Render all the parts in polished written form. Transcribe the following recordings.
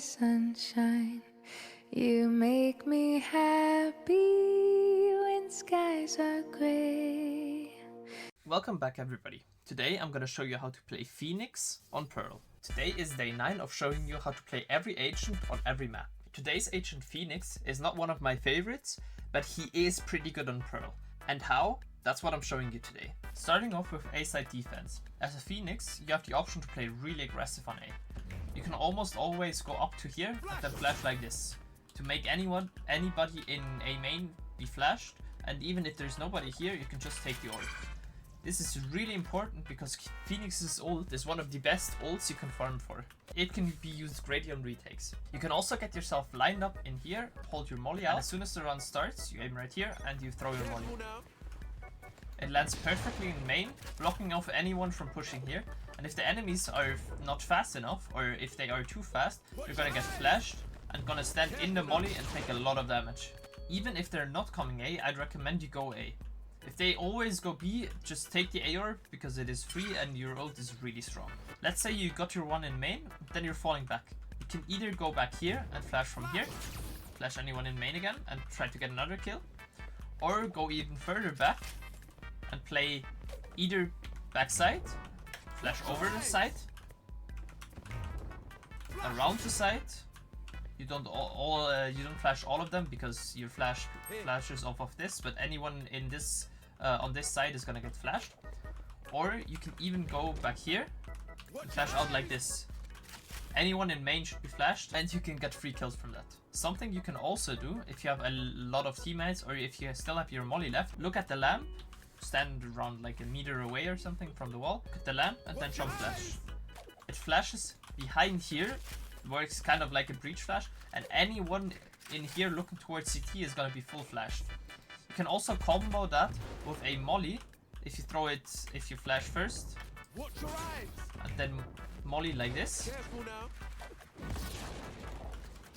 sunshine. You make me happy when skies are gray. Welcome back everybody. Today I'm gonna show you how to play Phoenix on Pearl. Today is day 9 of showing you how to play every agent on every map. Today's agent Phoenix is not one of my favorites, but he is pretty good on Pearl. And how? That's what I'm showing you today. Starting off with A-side defense. As a Phoenix, you have the option to play really aggressive on A. You can almost always go up to here and then flash like this, to make anybody in A main be flashed, and even if there's nobody here, you can just take the ult. This is really important because Phoenix's ult is one of the best ults you can farm for. It can be used greatly on retakes. You can also get yourself lined up in here, hold your molly out, and as soon as the run starts, you aim right here and you throw your molly. It lands perfectly in main, blocking off anyone from pushing here, and if the enemies are not fast enough, or if they are too fast, you're gonna get flashed and gonna stand in the molly and take a lot of damage. Even if they're not coming A, I'd recommend you go A. If they always go B, just take the A orb because it is free and your ult is really strong. Let's say you got your one in main, then you're falling back. You can either go back here and flash from here, flash anyone in main again and try to get another kill, or go even further back and play either backside, flash over the side, around the side. You don't flash all of them because your flashes off of this, but anyone in this on this side is gonna get flashed. Or you can even go back here and flash out like this. Anyone in main should be flashed, and you can get free kills from that. Something you can also do if you have a lot of teammates, or if you still have your molly left, look at the lamp, stand around like a meter away or something from the wall, hit the lamp, and then jump flash. It flashes behind here, works kind of like a breach flash, and anyone in here looking towards CT is gonna be full flashed. You can also combo that with a molly if you throw it, if you flash first, and then molly like this.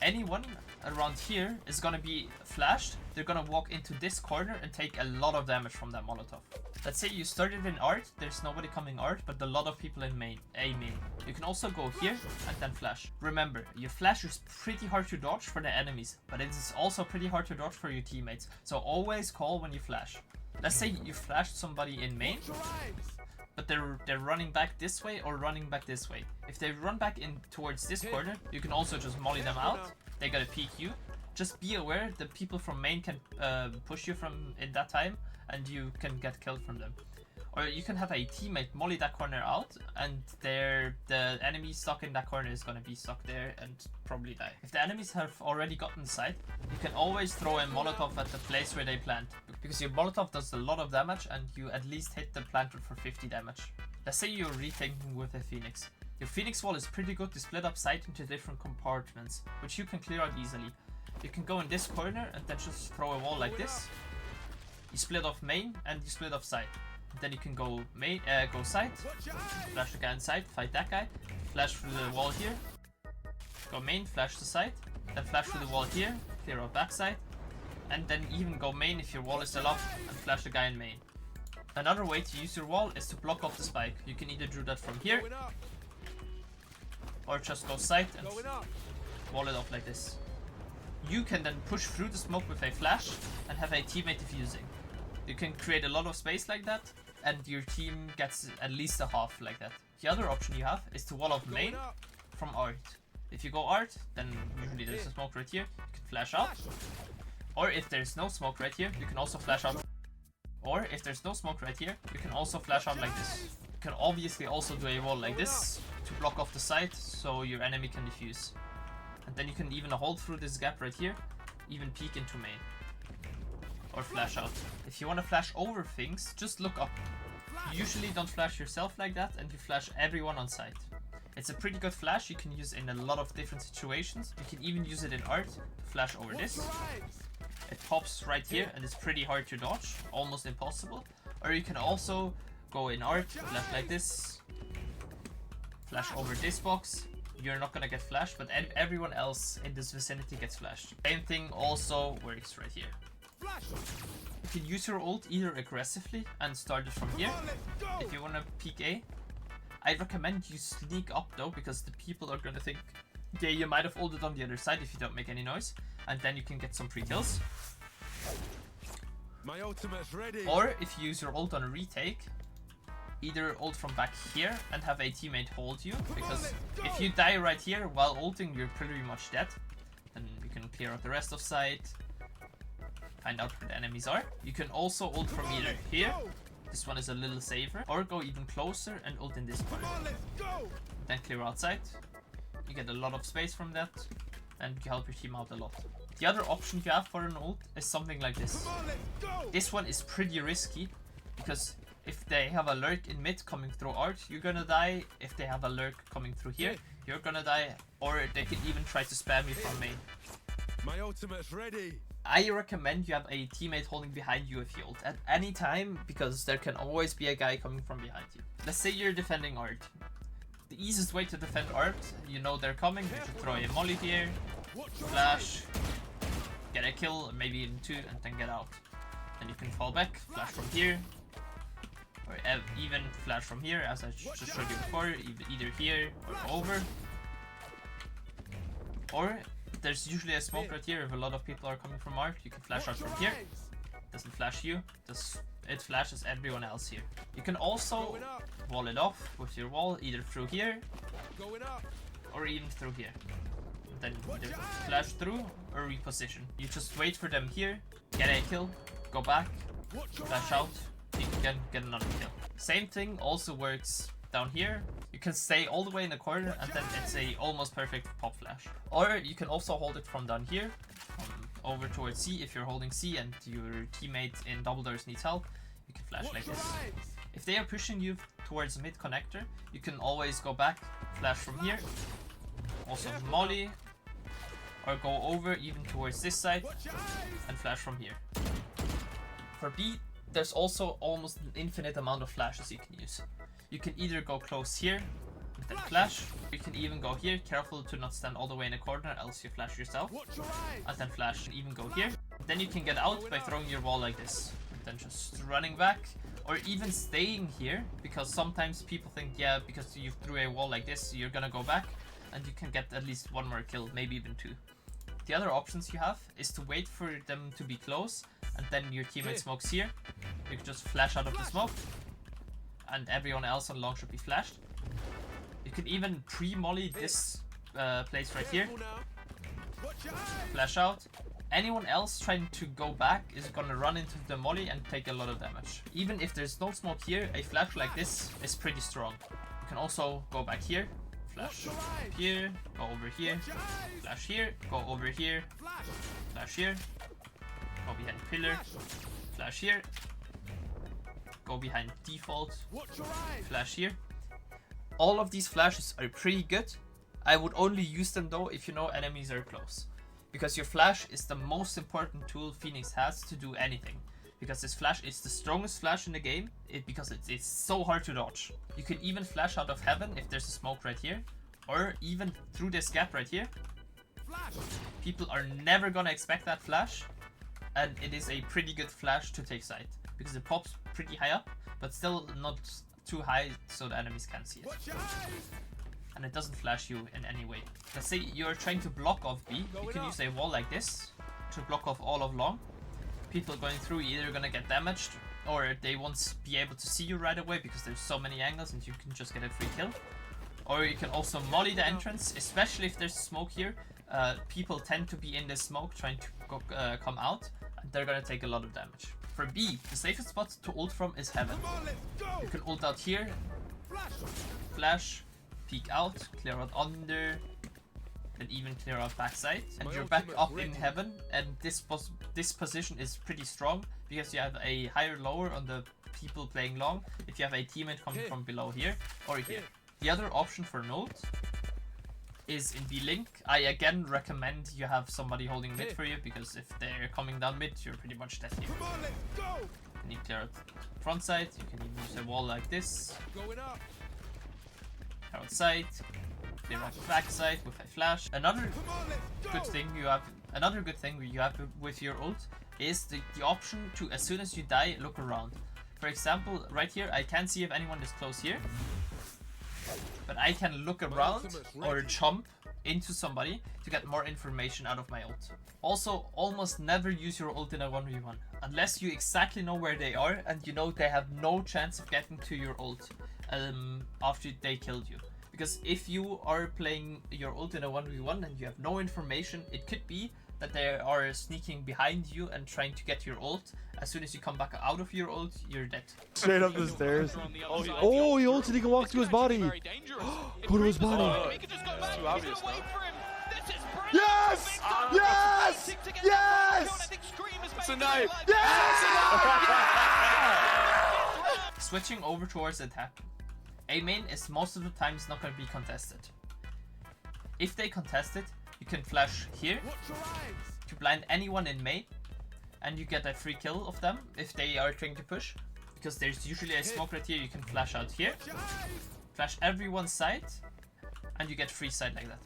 Anyone around here is gonna be flashed. They're gonna walk into this corner and take a lot of damage from that Molotov. Let's say you started in art, there's nobody coming art, but a lot of people in main, A main. You can also go here and then flash. Remember, your flash is pretty hard to dodge for the enemies, but it is also pretty hard to dodge for your teammates. So always call when you flash. Let's say you flashed somebody in main, but they're running back this way or running back this way. If they run back in towards this corner, you can also just molly them out. They gotta peek you. Just be aware that people from main can push you from in that time, and you can get killed from them. Or you can have a teammate molly that corner out, and the enemy stuck in that corner is gonna be stuck there and probably die. If the enemies have already gotten side, you can always throw a Molotov at the place where they plant, because your Molotov does a lot of damage and you at least hit the planter for 50 damage. Let's say you're retaking with a Phoenix. Your Phoenix wall is pretty good to split up site into different compartments, which you can clear out easily. You can go in this corner and then just throw a wall like this. You split off main and you split off side. Then you can go main, go side, flash the guy inside, fight that guy, flash through the wall here, go main, flash the side, then flash through the wall here, clear out backside, and then even go main if your wall is still up and flash the guy in main. Another way to use your wall is to block off the spike. You can either do that from here, or just go side and wall it off like this. You can then push through the smoke with a flash and have a teammate defusing. You can create a lot of space like that, and your team gets at least a half like that. The other option you have is to wall off main from art. If you go art, then usually there's a smoke right here, you can flash out. Or if there's no smoke right here, you can also flash out. Or if there's no smoke right here, you can also flash out like this. You can obviously also do a wall like this to block off the side so your enemy can defuse. And then you can even hold through this gap right here, even peek into main. Or flash out. If you want to flash over things, just look up. You usually don't flash yourself like that, and you flash everyone on site. It's a pretty good flash you can use in a lot of different situations. You can even use it in art to flash over this. It pops right here and it's pretty hard to dodge, almost impossible. Or you can also go in art, flash like this, flash over this box. You're not gonna get flashed, but everyone else in this vicinity gets flashed. Same thing also works right here. You can use your ult either aggressively and start it from here if you want to peek A. I recommend you sneak up though, because the people are gonna think, yeah, you might have ulted on the other side if you don't make any noise, and then you can get some free kills. My ultimate's ready. Or if you use your ult on a retake, either ult from back here and have a teammate hold you, because if you die right here while ulting, you're pretty much dead. Then you can clear out the rest of site, find out where the enemies are. You can also ult from either here, this one is a little safer, or go even closer and ult in this corner. Then clear outside. You get a lot of space from that, and you help your team out a lot. The other option you have for an ult is something like this. This one is pretty risky, because if they have a lurk in mid coming through art, you're gonna die. If they have a lurk coming through here, you're gonna die. Or they can even try to spam you from main. My ultimate's ready. I recommend you have a teammate holding behind you if you ult at any time, because there can always be a guy coming from behind you. Let's say you're defending art. The easiest way to defend art, you know they're coming, you should throw a molly here, flash, get a kill, maybe even two, and then get out. Then you can fall back, flash from here, or even flash from here, as I just showed you before, either here or over. Or there's usually a smoke right here. If a lot of people are coming from art, you can flash out from here. Doesn't flash you, it flashes everyone else here. You can also wall it off with your wall, either through here or even through here. Then either flash through or reposition. You just wait for them here, get a kill, go back, flash out, peek again, get another kill. Same thing also works down here. You can stay all the way in the corner, and then it's a almost perfect pop flash. Or you can also hold it from down here, over towards C. If you're holding C and your teammate in double doors needs help, you can flash like this. If they are pushing you towards mid connector, you can always go back, flash from here, also molly, or go over even towards this side and flash from here. For B, there's also almost an infinite amount of flashes you can use. You can either go close here and then flash, you can even go here, careful to not stand all the way in a corner, else you flash yourself, and then flash and even go here. Then you can get out by throwing your wall like this, and then just running back, or even staying here, because sometimes people think, yeah, because you threw a wall like this, you're gonna go back, and you can get at least one more kill, maybe even two. The other options you have is to wait for them to be close, and then your teammate smokes here. You can just flash out of the smoke, and everyone else on long should be flashed. You can even pre-molly this place right here, flash out. Anyone else trying to go back is gonna run into the molly and take a lot of damage. Even if there's no smoke here, a flash like this is pretty strong. You can also go back here, flash here, go over here, flash here, go over here, flash here, go behind pillar, flash here, go behind default, flash here. All of these flashes are pretty good. I would only use them though if you know enemies are close, because your flash is the most important tool Phoenix has to do anything. Because this flash is the strongest flash in the game, because it's so hard to dodge. You can even flash out of heaven if there's a smoke right here, or even through this gap right here. People are never gonna expect that flash, and it is a pretty good flash to take sight, because it pops pretty high up, but still not too high so the enemies can't see it. And it doesn't flash you in any way. Let's say you're trying to block off B, you can use a wall like this to block off all of long. People going through either gonna get damaged, or they won't be able to see you right away because there's so many angles and you can just get a free kill. Or you can also molly the entrance, especially if there's smoke here. People tend to be in the smoke trying to come out, and they're gonna take a lot of damage. For B, the safest spot to ult from is heaven. You can ult out here, flash, peek out, clear out under, and even clear out backside. And you're back up in heaven, and this position is pretty strong because you have a higher lower on the people playing long if you have a teammate coming from below here or here. The other option for node is in B-Link. I again recommend you have somebody holding mid for you, because if they're coming down mid, you're pretty much dead here. You need to clear out front side, you can even use a wall like this. Clear outside, clear out back side with a flash. Another good thing you have with your ult is the option to, as soon as you die, look around. For example, right here, I can't see if anyone is close here. But I can look around or jump into somebody to get more information out of my ult. Also, almost never use your ult in a 1v1 unless you exactly know where they are and you know they have no chance of getting to your ult after they killed you. Because if you are playing your ult in a 1v1 and you have no information, it could be that they are sneaking behind you and trying to get your ult. As soon as you come back out of your ult, you're dead. Straight up the stairs. Oh, he ulted, he can walk to his body. Go to his body. It's too obvious now. Yes! Yes! Yes! It's a knife. Switching over towards attack. A main is most of the times not going to be contested. If they contest it, you can flash here to blind anyone in main, and you get a free kill of them if they are trying to push. Because there's usually a smoke right here, you can flash out here, flash everyone's side, and you get free side like that.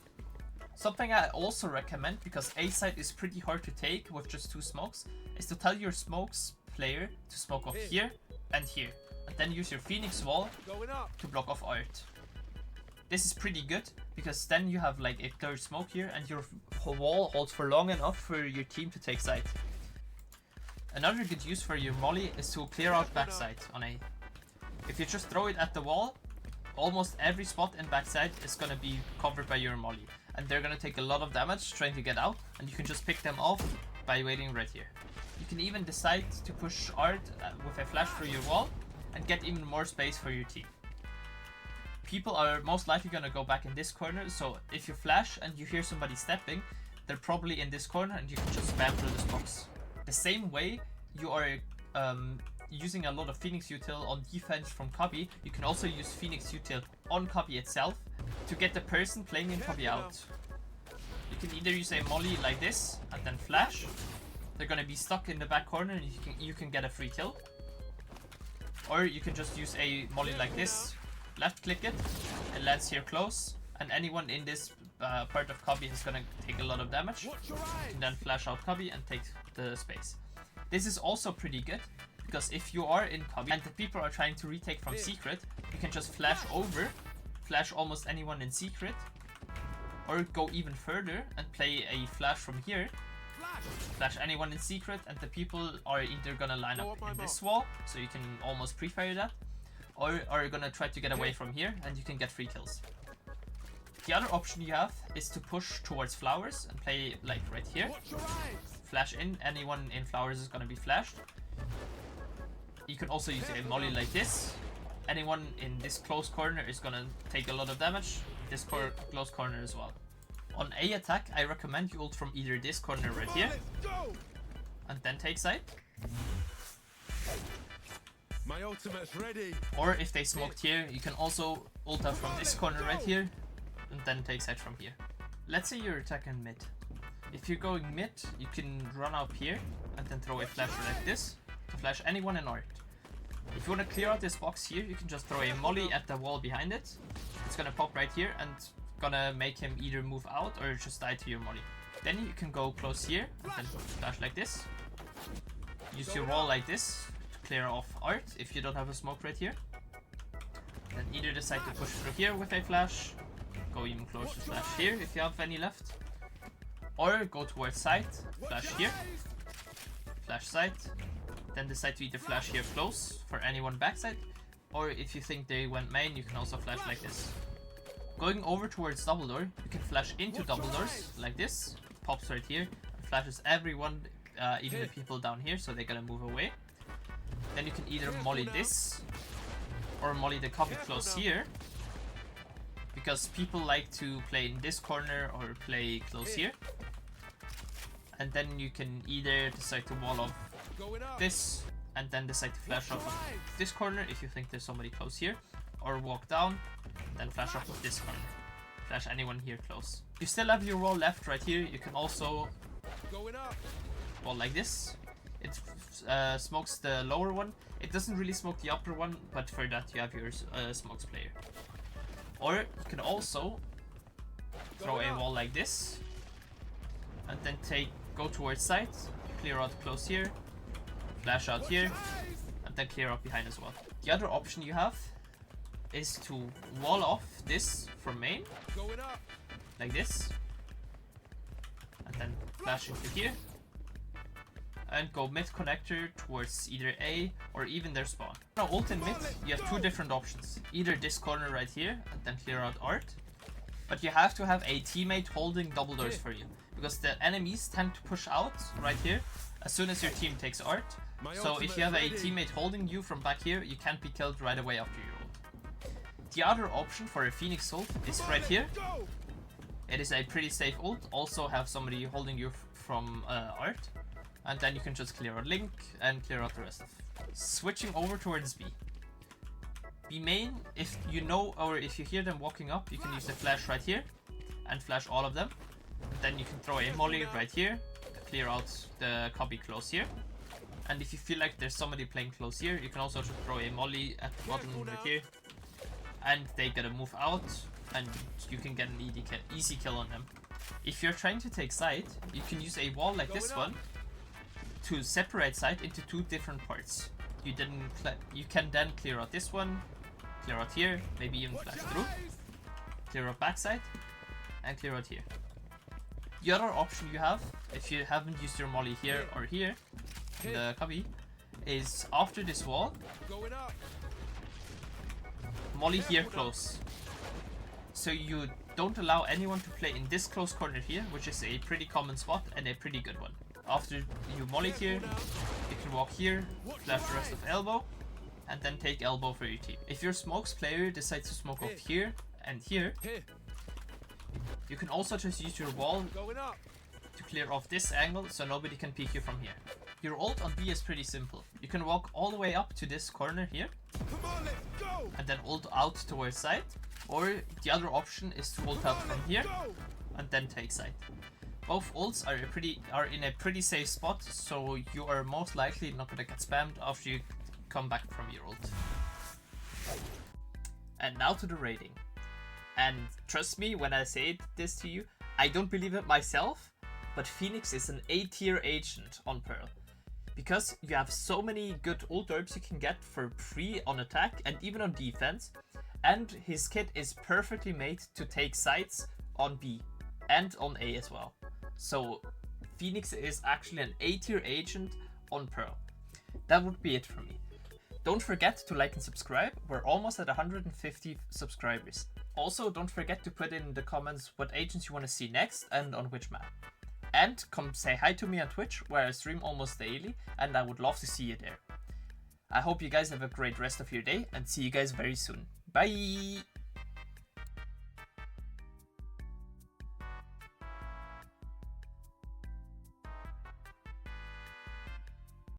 Something I also recommend, because A side is pretty hard to take with just 2 smokes, is to tell your smokes player to smoke off here and here, and then use your Phoenix wall to block off art. This is pretty good, because then you have like a clear smoke here and your wall holds for long enough for your team to take side. Another good use for your molly is to clear out backside on A. If you just throw it at the wall, almost every spot in backside is gonna be covered by your molly, and they're gonna take a lot of damage trying to get out, and you can just pick them off by waiting right here. You can even decide to push art with a flash through your wall and get even more space for your team. People are most likely gonna go back in this corner, so if you flash and you hear somebody stepping, they're probably in this corner and you can just spam through this box. The same way you are using a lot of Phoenix util on defense from Cubby, you can also use Phoenix util on Cubby itself to get the person playing in Cubby out. You can either use a molly like this and then flash. They're gonna be stuck in the back corner and you can get a free kill. Or you can just use a molly like this, left click it, it lands here close, and anyone in this part of Cubby is gonna take a lot of damage. You can then flash out Cubby and take the space. This is also pretty good, because if you are in Cubby and the people are trying to retake from secret, you can just flash over, flash almost anyone in secret, or go even further and play a flash from here, flash anyone in secret, and the people are either gonna line up in this wall, so you can almost pre-fire that, or are gonna try to get away from here and you can get free kills. The other option you have is to push towards flowers and play like right here. Flash in, anyone in flowers is gonna be flashed. You can also use a molly like this. Anyone in this close corner is gonna take a lot of damage. This close corner as well. On A attack, I recommend you ult from either this corner right here and then take side. My ultimate's ready. Or if they smoked here, you can also ult out from this corner right here and then take side from here. Let's say you're attacking mid. If you're going mid, you can run up here and then throw a flash like this to flash anyone in art. If you want to clear out this box here, you can just throw a molly at the wall behind it. It's gonna pop right here and gonna make him either move out or just die to your molly. Then you can go close here and then flash like this. Use your wall like this to clear off art if you don't have a smoke right here. Then either decide to push through here with a flash, go even closer, flash here if you have any left, or go towards side, flash here, flash side, then decide to either flash here close for anyone backside, or if you think they went main, you can also flash like this. Going over towards double door, you can flash into double doors like this, pops right here, and flashes everyone, even the people down here, so they're gonna move away. Then you can either molly this, or molly the copy close here, because people like to play in this corner or play close here. And then you can either decide to wall off this and then decide to flash off of this corner if you think there's somebody close here, or walk down, then flash off of this corner. Flash anyone here close. You still have your wall left right here. You can also wall like this. It smokes the lower one. It doesn't really smoke the upper one, but for that you have your smokes player. Or you can also throw a wall like this and then go towards side, clear out close here, flash out here, and then clear out behind as well. The other option you have is to wall off this from main, Going up. like this, and then flash into here, and go mid connector towards either A or even their spawn. Now ult in mid, you have two different options. Either this corner right here, and then clear out art, but you have to have a teammate holding double doors for you, because the enemies tend to push out right here as soon as your team takes art. So if you have a teammate holding you from back here, you can't be killed right away after your ult. The other option for a Phoenix ult is right here. It is a pretty safe ult, also have somebody holding you from art, and then you can just clear out Link and clear out the rest of. Switching over towards B. B main, if you know or if you hear them walking up, you can use the flash right here and flash all of them. Then you can throw a molly right here, clear out the copy close here. And if you feel like there's somebody playing close here, you can also just throw a molly at the bottom right here, and they gotta move out, and you can get an easy kill on them. If you're trying to take side, you can use a wall like this one to separate side into two different parts. You can then clear out this one, clear out here, maybe even flash through, clear out backside, and clear out here. The other option you have, if you haven't used your molly here or here, in the copy, is after this wall, Going up. molly here close. So you don't allow anyone to play in this close corner here, which is a pretty common spot and a pretty good one. After you molly here, you can walk here, flash the rest of elbow, and then take elbow for your team. If your smokes player decides to smoke off here and here, you can also just use your wall Going up. to clear off this angle so nobody can peek you from here. Your ult on B is pretty simple. You can walk all the way up to this corner here, Come on, let's go. and then ult out towards side. Or the other option is to ult out from here and then take side. Both ults are in a pretty safe spot, so you are most likely not gonna get spammed after you come back from your ult. And now to the rating. And trust me when I say this to you, I don't believe it myself, but Phoenix is an A tier agent on Pearl. Because you have so many good ult orbs you can get for free on attack and even on defense, and his kit is perfectly made to take sides on B and on A as well. So Phoenix is actually an A tier agent on Pearl. That would be it for me. Don't forget to like and subscribe, we're almost at 150 subscribers. Also, don't forget to put in the comments what agents you want to see next and on which map. And come say hi to me on Twitch, where I stream almost daily, and I would love to see you there. I hope you guys have a great rest of your day, and see you guys very soon. Bye!